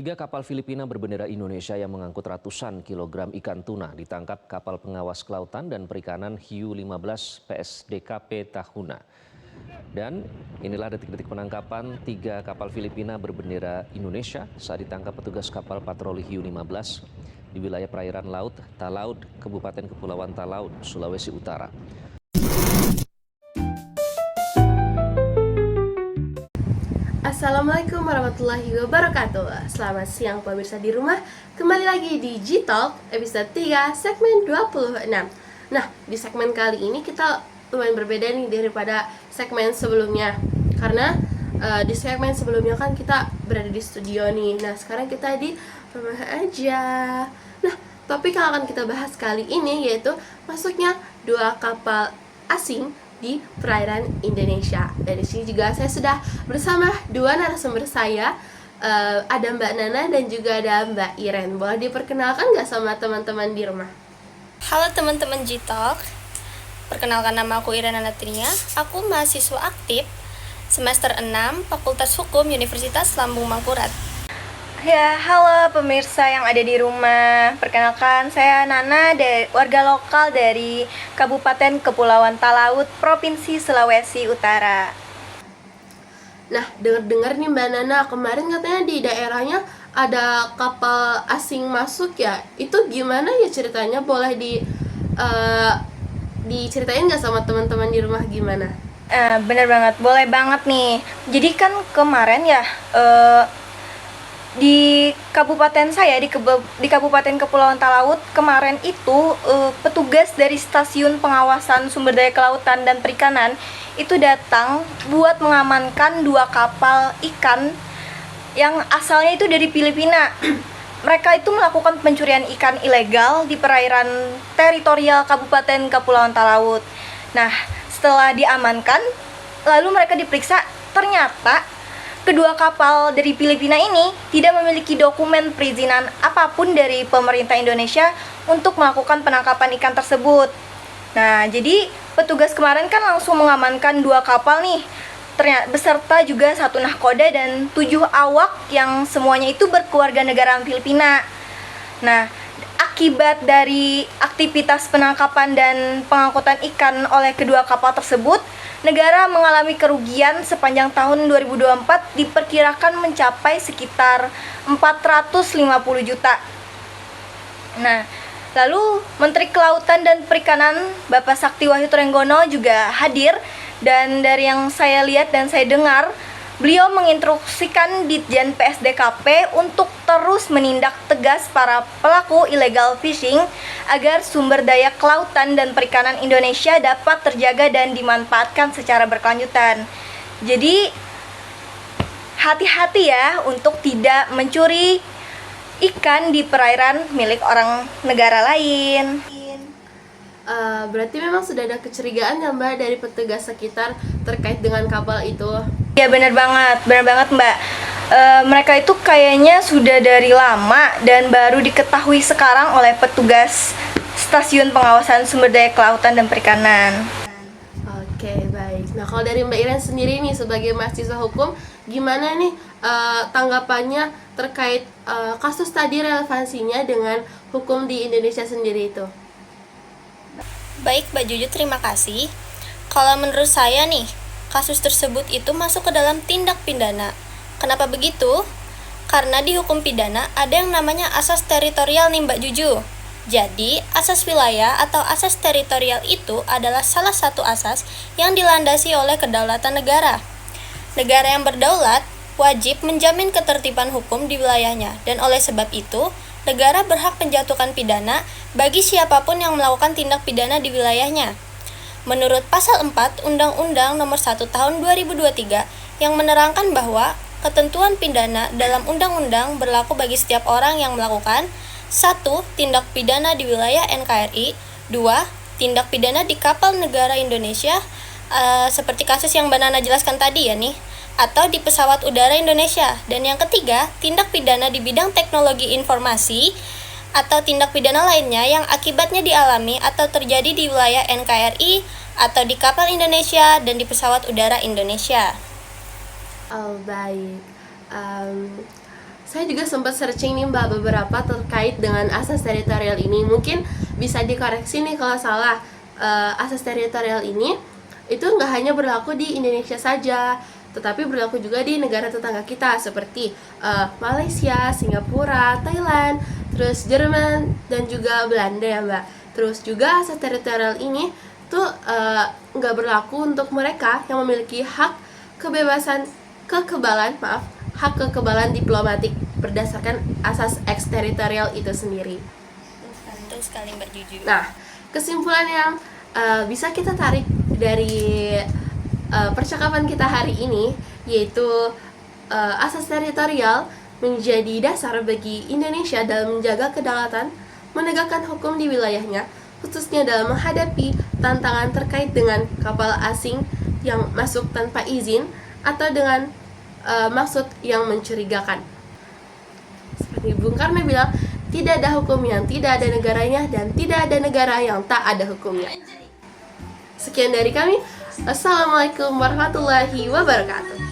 Tiga kapal Filipina berbendera Indonesia yang mengangkut ratusan kilogram ikan tuna ditangkap kapal pengawas kelautan dan perikanan Hiu 15 PSDKP Tahuna. Dan inilah detik-detik penangkapan tiga kapal Filipina berbendera Indonesia saat ditangkap petugas kapal patroli Hiu 15 di wilayah perairan laut Talaud, Kabupaten Kepulauan Talaud, Sulawesi Utara. Assalamualaikum warahmatullahi wabarakatuh. Selamat siang pemirsa di rumah. Kembali lagi di G-Talk episode 3 segmen 26. Nah, di segmen kali ini kita lumayan berbeda nih daripada segmen sebelumnya. Karena di segmen sebelumnya kan kita berada di studio nih. Nah, sekarang kita di rumah aja. Nah, topik yang akan kita bahas kali ini yaitu masuknya dua kapal asing di perairan Indonesia. Dan di sini juga saya sudah bersama dua narasumber saya, ada Mbak Nana dan juga ada Mbak Iren. Boleh diperkenalkan nggak sama teman-teman di rumah? Halo teman-teman G-Talk, perkenalkan nama aku Iren Anatria. Aku mahasiswa aktif semester 6 Fakultas Hukum Universitas Lambung Mangkurat. Ya, halo pemirsa yang ada di rumah. Perkenalkan, saya Nana, warga lokal dari Kabupaten Kepulauan Talaud, Provinsi Sulawesi Utara. Nah, dengar-dengar nih Mbak Nana, kemarin katanya di daerahnya ada kapal asing masuk ya. Itu gimana ya ceritanya? Boleh diceritain nggak sama teman-teman di rumah gimana? Bener banget, boleh banget nih. Jadi kan kemarin ya, di kabupaten saya di Kabupaten Kepulauan Talaud kemarin itu petugas dari Stasiun Pengawasan Sumber Daya Kelautan dan Perikanan itu datang buat mengamankan dua kapal ikan yang asalnya itu dari Filipina. Mereka itu melakukan pencurian ikan ilegal di perairan teritorial Kabupaten Kepulauan Talaud. Nah, setelah diamankan, lalu mereka diperiksa, ternyata kedua kapal dari Filipina ini tidak memiliki dokumen perizinan apapun dari pemerintah Indonesia untuk melakukan penangkapan ikan tersebut. Nah, jadi petugas kemarin kan langsung mengamankan dua kapal nih, beserta juga satu nahkoda dan 7 awak yang semuanya itu berkeluarga negaraan Filipina. Nah, akibat dari aktivitas penangkapan dan pengangkutan ikan oleh kedua kapal tersebut, negara mengalami kerugian sepanjang tahun 2024 diperkirakan mencapai sekitar 450 juta. Nah, lalu Menteri Kelautan dan Perikanan Bapak Sakti Wahyu Trenggono juga hadir, dan dari yang saya lihat dan saya dengar, beliau menginstruksikan Ditjen PSDKP untuk terus menindak tegas para pelaku illegal fishing agar sumber daya kelautan dan perikanan Indonesia dapat terjaga dan dimanfaatkan secara berkelanjutan. Jadi hati-hati ya untuk tidak mencuri ikan di perairan milik orang negara lain. Berarti memang sudah ada kecurigaan ya Mbak dari petugas sekitar terkait dengan kapal itu? Ya benar banget Mbak. Mereka itu kayaknya sudah dari lama dan baru diketahui sekarang oleh petugas Stasiun Pengawasan Sumber Daya Kelautan dan Perikanan. Oke, baik. Nah, kalau dari Mbak Iren sendiri nih sebagai mahasiswa hukum, gimana nih tanggapannya terkait kasus tadi, relevansinya dengan hukum di Indonesia sendiri itu? Baik Mbak Juju, terima kasih. Kalau menurut saya nih, kasus tersebut itu masuk ke dalam tindak pidana. Kenapa begitu? Karena di hukum pidana ada yang namanya asas teritorial nih Mbak Juju. Jadi, asas wilayah atau asas teritorial itu adalah salah satu asas yang dilandasi oleh kedaulatan negara. Negara yang berdaulat wajib menjamin ketertiban hukum di wilayahnya, dan oleh sebab itu, negara berhak menjatuhkan pidana bagi siapapun yang melakukan tindak pidana di wilayahnya. Menurut pasal 4 Undang-Undang Nomor 1 Tahun 2023 yang menerangkan bahwa ketentuan pidana dalam undang-undang berlaku bagi setiap orang yang melakukan 1. Tindak pidana di wilayah NKRI, 2. Tindak pidana di kapal negara Indonesia, seperti kasus yang Mbak Nana jelaskan tadi ya nih, atau di pesawat udara Indonesia, dan yang ketiga, tindak pidana di bidang teknologi informasi atau tindak pidana lainnya yang akibatnya dialami atau terjadi di wilayah NKRI atau di kapal Indonesia dan di pesawat udara Indonesia. Oh, baik. Saya juga sempat searching nih Mbak beberapa terkait dengan asas teritorial ini. Mungkin bisa dikoreksi nih kalau salah. Asas teritorial ini itu nggak hanya berlaku di Indonesia saja, tetapi berlaku juga di negara tetangga kita seperti Malaysia, Singapura, Thailand, terus Jerman dan juga Belanda ya Mbak. Terus juga asas teritorial ini tuh nggak berlaku untuk mereka yang memiliki hak kekebalan diplomatik berdasarkan asas eksteritorial itu sendiri. Betul sekali Mbak Juju. Nah, kesimpulan yang bisa kita tarik dari percakapan kita hari ini yaitu asas teritorial menjadi dasar bagi Indonesia dalam menjaga kedaulatan, menegakkan hukum di wilayahnya, khususnya dalam menghadapi tantangan terkait dengan kapal asing yang masuk tanpa izin atau dengan maksud yang mencurigakan. Seperti Bung Karno bilang, tidak ada hukum yang tidak ada negaranya dan tidak ada negara yang tak ada hukumnya. Sekian dari kami. Assalamualaikum warahmatullahi wabarakatuh.